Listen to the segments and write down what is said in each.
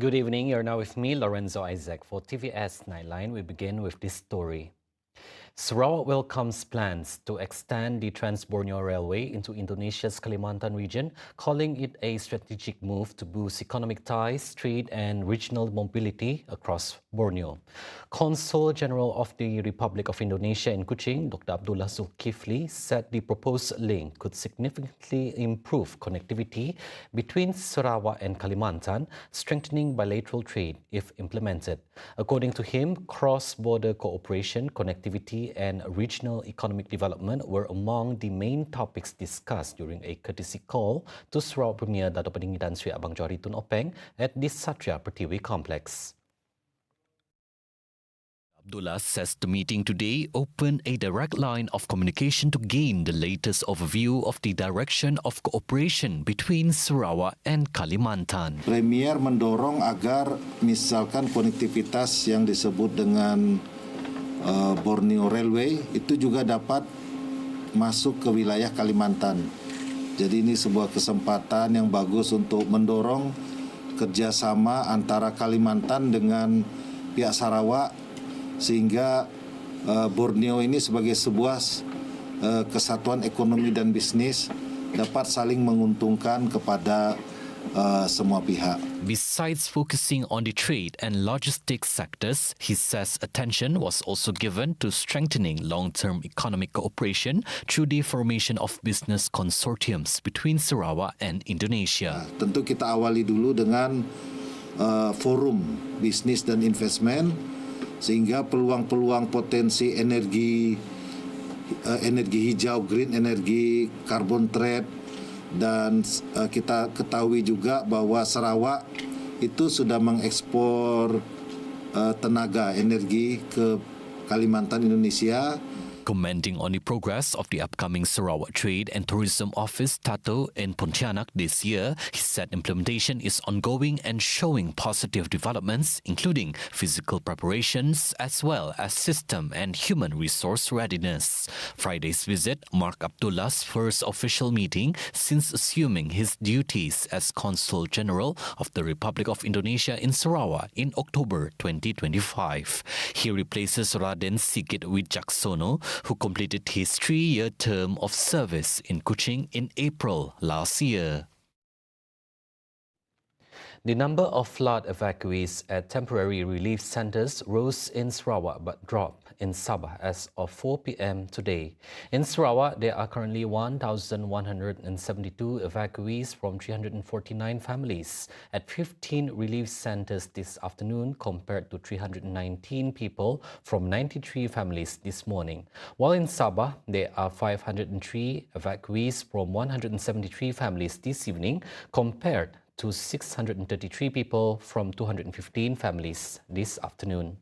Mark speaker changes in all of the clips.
Speaker 1: Good evening. You're now with me, Lorenzo Isaac, for TVS Nightline. We begin with this story. Sarawak welcomes plans to extend the Trans-Borneo Railway into Indonesia's Kalimantan region, calling it a strategic move to boost economic ties, trade and regional mobility across Borneo. Consul General of the Republic of Indonesia in Kuching, Dr. Abdullah Zulkifli, said the proposed link could significantly improve connectivity between Sarawak and Kalimantan, strengthening bilateral trade if implemented. According to him, cross-border cooperation, connectivity and regional economic development were among the main topics discussed during a courtesy call to Sarawak Premier Dato' Pendiri Tan Sri Abang Johari Tun Openg at the Satria Pertiwi complex. Abdullah says the meeting today opened a direct line of communication to gain the latest overview of the direction of cooperation between Sarawak and Kalimantan.
Speaker 2: Premier mendorong agar misalkan konektivitas yang disebut dengan Borneo Railway itu juga dapat masuk ke wilayah Kalimantan. Jadi ini sebuah kesempatan yang bagus untuk mendorong kerjasama antara Kalimantan dengan pihak Sarawak sehingga Borneo ini sebagai sebuah kesatuan ekonomi dan bisnis dapat saling menguntungkan kepada semua pihak.
Speaker 1: Besides focusing on the trade and logistics sectors, he says attention was also given to strengthening long-term economic cooperation through the formation of business consortiums between Sarawak and Indonesia.
Speaker 2: Tentu kita awali dulu dengan forum bisnis dan investment sehingga peluang-peluang potensi energi hijau, green energy, carbon trade, dan kita ketahui juga bahwa Sarawak itu sudah mengekspor tenaga energi ke Kalimantan, Indonesia.
Speaker 1: Commenting on the progress of the upcoming Sarawak Trade and Tourism Office TATO in Pontianak this year, he said implementation is ongoing and showing positive developments, including physical preparations as well as system and human resource readiness. Friday's visit marked Abdullah's first official meeting since assuming his duties as Consul General of the Republic of Indonesia in Sarawak in October 2025. He replaces Raden Sigit Wijaksono, who completed his 3-year term of service in Kuching in April last year. The number of flood evacuees at temporary relief centres rose in Sarawak but dropped in Sabah as of 4 p.m. today. In Sarawak, there are currently 1,172 evacuees from 349 families at 15 relief centres this afternoon compared to 319 people from 93 families this morning. While in Sabah, there are 503 evacuees from 173 families this evening compared to 633 people from 215 families this afternoon.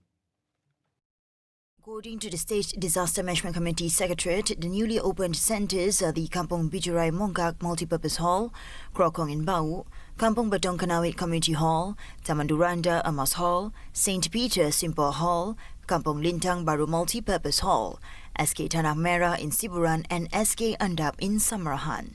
Speaker 3: According to the State Disaster Management Committee Secretariat, the newly opened centres are the Kampung Bijurai Mongkak Multipurpose Hall, Krokong in Bau, Kampung Betong Kanawit Community Hall, Taman Duranda Amos Hall, St. Peter Simpor Hall, Kampung Lintang Baru Multipurpose Hall, SK Tanah Merah in Siburan and SK Andap in Samarahan.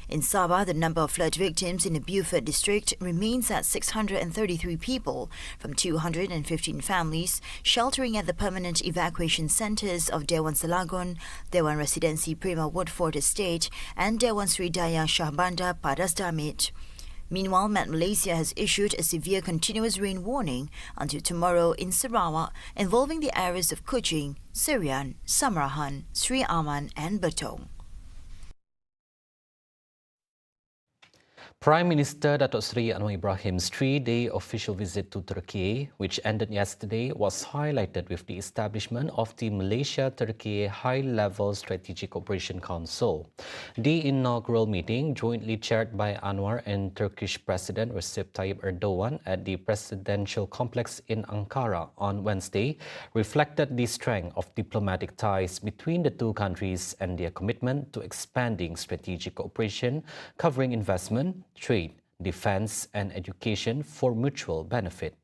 Speaker 3: In Sabah, the number of flood victims in the Beaufort district remains at 633 people from 215 families sheltering at the permanent evacuation centres of Dewan Selangor, Dewan Residency Prima Woodford Estate and Dewan Sri Daya Shahbandar Padas Damit. Meanwhile, Met Malaysia has issued a severe continuous rain warning until tomorrow in Sarawak involving the areas of Kuching, Serian, Samarahan, Sri Aman and Betong.
Speaker 1: Prime Minister Datuk Seri Anwar Ibrahim's 3-day official visit to Turkey, which ended yesterday, was highlighted with the establishment of the Malaysia-Turkey High-Level Strategic Cooperation Council. The inaugural meeting, jointly chaired by Anwar and Turkish President Recep Tayyip Erdogan at the presidential complex in Ankara on Wednesday, reflected the strength of diplomatic ties between the two countries and their commitment to expanding strategic cooperation covering investment, trade, defence and education for mutual benefit.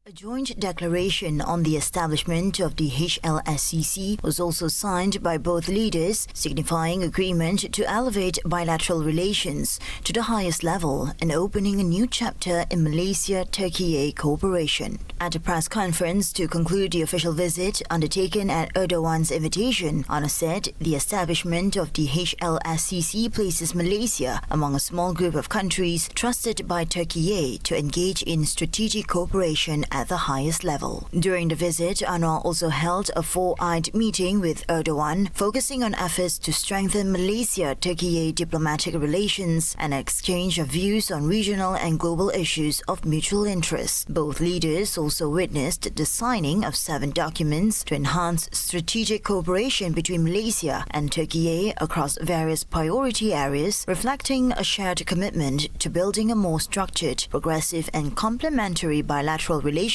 Speaker 3: A A joint declaration on the establishment of the HLSCC was also signed by both leaders, signifying agreement to elevate bilateral relations to the highest level and opening a new chapter in Malaysia-Turkey cooperation. At a press conference to conclude the official visit undertaken at Erdogan's invitation, Anna said the establishment of the HLSCC places Malaysia among a small group of countries trusted by Turkey to engage in strategic cooperation at the highest level. During the visit, Anwar also held a four-eyed meeting with Erdogan, focusing on efforts to strengthen Malaysia-Turkey diplomatic relations and exchange of views on regional and global issues of mutual interest. Both leaders also witnessed the signing of 7 documents to enhance strategic cooperation between Malaysia and Turkey across various priority areas, reflecting a shared commitment to building a more structured, progressive and complementary bilateral relationship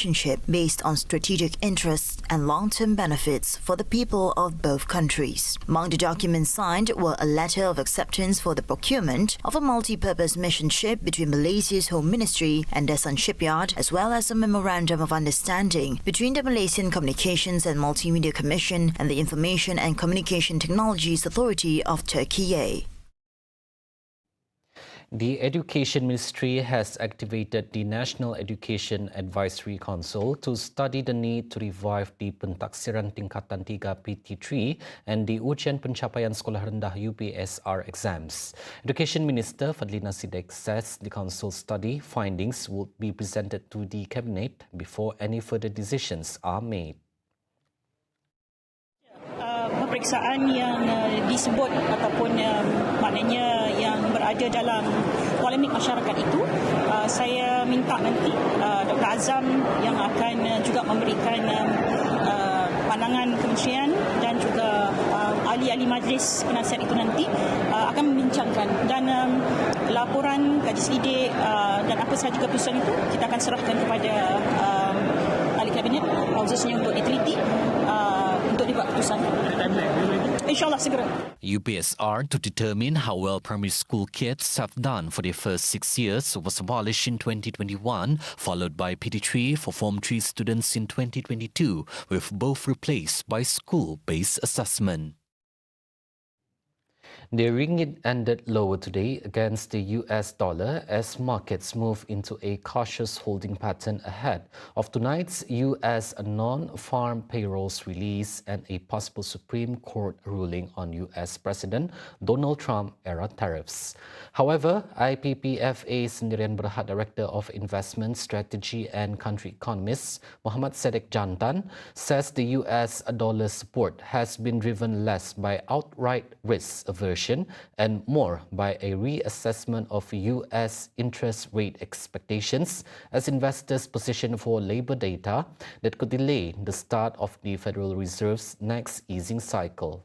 Speaker 3: based on strategic interests and long-term benefits for the people of both countries. Among the documents signed were a letter of acceptance for the procurement of a multi-purpose mission ship between Malaysia's Home Ministry and Desan Shipyard, as well as a memorandum of understanding between the Malaysian Communications and Multimedia Commission and the Information and Communication Technologies Authority of Turkey.
Speaker 1: The Education Ministry has activated the National Education Advisory Council to study the need to revive the Pentaksiran Tingkatan 3 PT3 and the Ujian Pencapaian Sekolah Rendah UPSR exams. Education Minister Fadlina Sidek says the Council study findings will be presented to the Cabinet before any further decisions are made.
Speaker 4: Peperiksaan yang disebut ataupun maknanya yang berada dalam polemik masyarakat itu, saya minta nanti Dr. Azam yang akan juga memberikan pandangan kementerian dan juga ahli-ahli majlis penasihat itu nanti akan membincangkan dan laporan kaji selidik dan apa sahaja keputusan itu kita akan serahkan kepada ahli kabinet khususnya untuk diteliti untuk dibuat keputusan. InsyaAllah segera.
Speaker 1: UPSR to determine how well primary school kids have done for their first 6 years was abolished in 2021, followed by PT3 for Form 3 students in 2022, with both replaced by school-based assessment. The ringgit ended lower today against the US dollar as markets move into a cautious holding pattern ahead of tonight's US non-farm payrolls release and a possible Supreme Court ruling on US President Donald Trump-era tariffs. However, IPPFA Sendirian Berhad Director of Investment Strategy and Country Economists Muhammad Sedek Jantan says the US dollar support has been driven less by outright risk aversion and more by a reassessment of US interest rate expectations as investors position for labor data that could delay the start of the Federal Reserve's next easing cycle.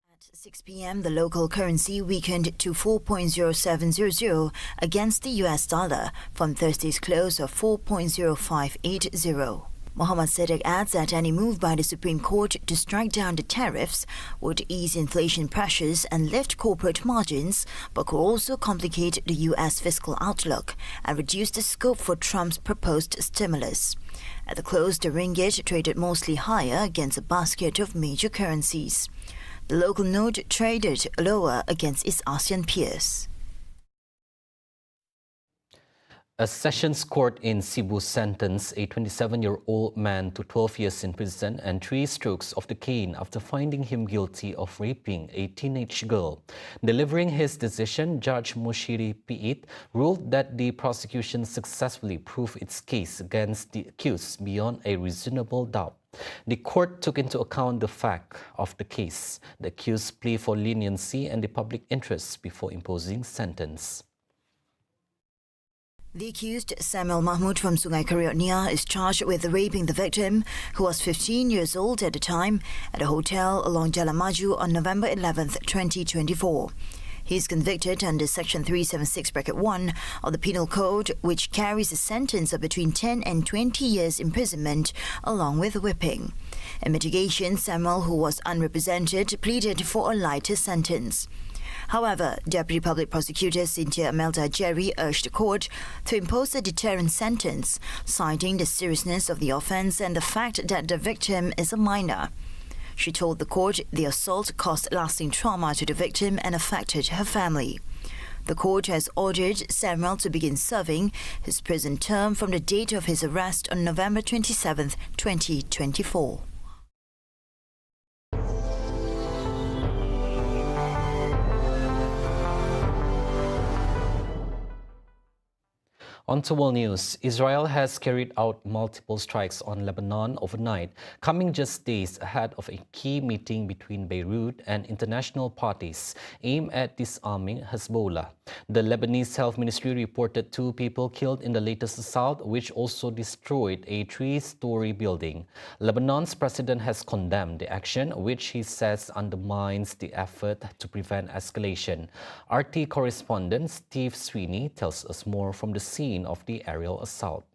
Speaker 3: At 6 p.m., the local currency weakened to 4.0700 against the US dollar from Thursday's close of 4.0580. Muhammad Sedek adds that any move by the Supreme Court to strike down the tariffs would ease inflation pressures and lift corporate margins, but could also complicate the U.S. fiscal outlook and reduce the scope for Trump's proposed stimulus. At the close, the ringgit traded mostly higher against a basket of major currencies. The local note traded lower against its ASEAN peers.
Speaker 1: A sessions court in Cebu sentenced a 27-year-old man to 12 years in prison and 3 strokes of the cane after finding him guilty of raping a teenage girl. Delivering his decision, Judge Mushiri Piit ruled that the prosecution successfully proved its case against the accused beyond a reasonable doubt. The court took into account the fact of the case, the accused's plea for leniency and the public interest before imposing sentence.
Speaker 3: The accused, Samuel Mahmood from Sungai Kariot Nia, is charged with raping the victim, who was 15 years old at the time, at a hotel along Jalan Maju on November 11, 2024. He is convicted under Section 376(1) of the Penal Code, which carries a sentence of between 10 and 20 years imprisonment, along with whipping. In mitigation, Samuel, who was unrepresented, pleaded for a lighter sentence. However, Deputy Public Prosecutor Cynthia Amelda Jerry urged the court to impose a deterrent sentence, citing the seriousness of the offence and the fact that the victim is a minor. She told the court the assault caused lasting trauma to the victim and affected her family. The court has ordered Samuel to begin serving his prison term from the date of his arrest on November 27, 2024.
Speaker 1: On to world news, Israel has carried out multiple strikes on Lebanon overnight, coming just days ahead of a key meeting between Beirut and international parties aimed at disarming Hezbollah. The Lebanese Health Ministry reported 2 people killed in the latest assault, which also destroyed a 3-story building. Lebanon's president has condemned the action, which he says undermines the effort to prevent escalation. RT correspondent Steve Sweeney tells us more from the scene of the aerial assault.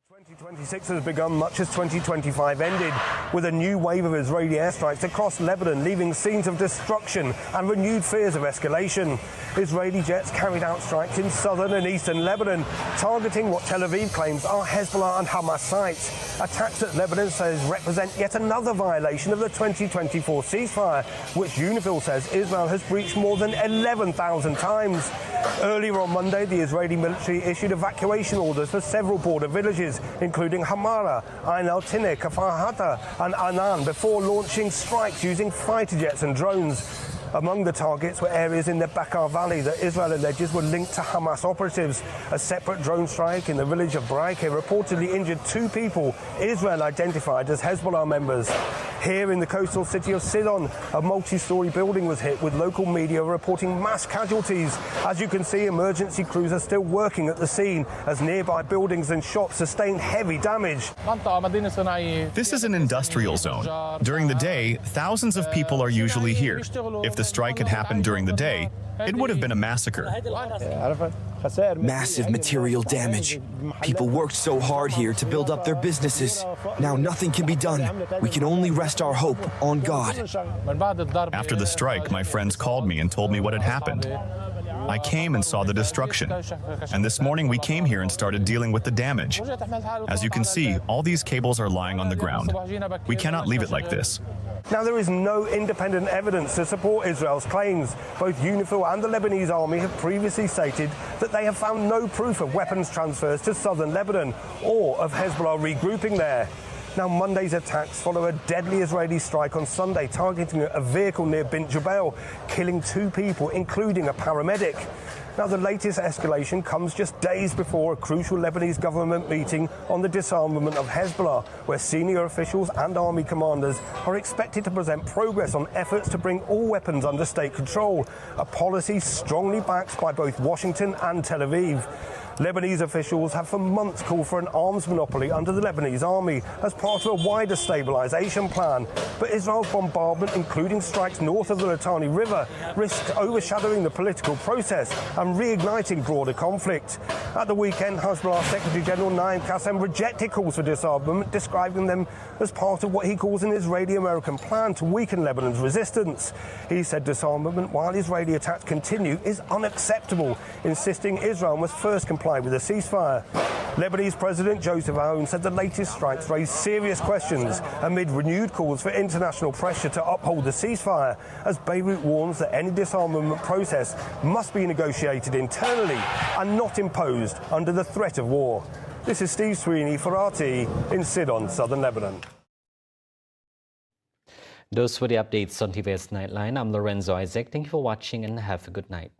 Speaker 5: 2026 has begun much as 2025 ended, with a new wave of Israeli airstrikes across Lebanon, leaving scenes of destruction and renewed fears of escalation. Israeli jets carried out strikes in southern and eastern Lebanon, targeting what Tel Aviv claims are Hezbollah and Hamas sites. Attacks that Lebanon says represent yet another violation of the 2024 ceasefire, which UNIFIL says Israel has breached more than 11,000 times. Earlier on Monday, the Israeli military issued evacuation orders for several border villages, including Hamara, Ain al-Tineh, Kafar Hatta and Anan, before launching strikes using fighter jets and drones. Among the targets were areas in the Bekaa Valley that Israel alleges were linked to Hamas operatives. A separate drone strike in the village of Braike reportedly injured 2 people Israel identified as Hezbollah members. Here in the coastal city of Sidon, a multi-story building was hit, with local media reporting mass casualties. As you can see, emergency crews are still working at the scene as nearby buildings and shops sustained heavy damage.
Speaker 6: This is an industrial zone. During the day, thousands of people are usually here. If the strike had happened during the day, it would have been a massacre.
Speaker 7: Massive material damage. People worked so hard here to build up their businesses. Now nothing can be done. We can only rest our hope on God.
Speaker 6: After the strike, my friends called me and told me what had happened. I came and saw the destruction. And this morning we came here and started dealing with the damage. As you can see, all these cables are lying on the ground. We cannot leave it like this.
Speaker 5: Now, there is no independent evidence to support Israel's claims. Both UNIFIL and the Lebanese army have previously stated that they have found no proof of weapons transfers to southern Lebanon or of Hezbollah regrouping there. Now, Monday's attacks follow a deadly Israeli strike on Sunday targeting a vehicle near Bint Jubel, killing 2 people, including a paramedic. Now, the latest escalation comes just days before a crucial Lebanese government meeting on the disarmament of Hezbollah, where senior officials and army commanders are expected to present progress on efforts to bring all weapons under state control, a policy strongly backed by both Washington and Tel Aviv. Lebanese officials have for months called for an arms monopoly under the Lebanese army as part of a wider stabilisation plan. But Israel's bombardment, including strikes north of the Litani River, risks overshadowing the political process and reigniting broader conflict. At the weekend, Hezbollah Secretary General Naim Qassem rejected calls for disarmament, describing them as part of what he calls an Israeli-American plan to weaken Lebanon's resistance. He said disarmament, while Israeli attacks continue, is unacceptable, insisting Israel must first comply with a ceasefire. Lebanese President Joseph Aoun said the latest strikes raise serious questions amid renewed calls for international pressure to uphold the ceasefire, as Beirut warns that any disarmament process must be negotiated internally and not imposed under the threat of war. This is Steve Sweeney for RT in Sidon, southern Lebanon.
Speaker 1: Those were the updates on TVS Nightline. I'm Lorenzo Isaac. Thank you for watching and have a good night.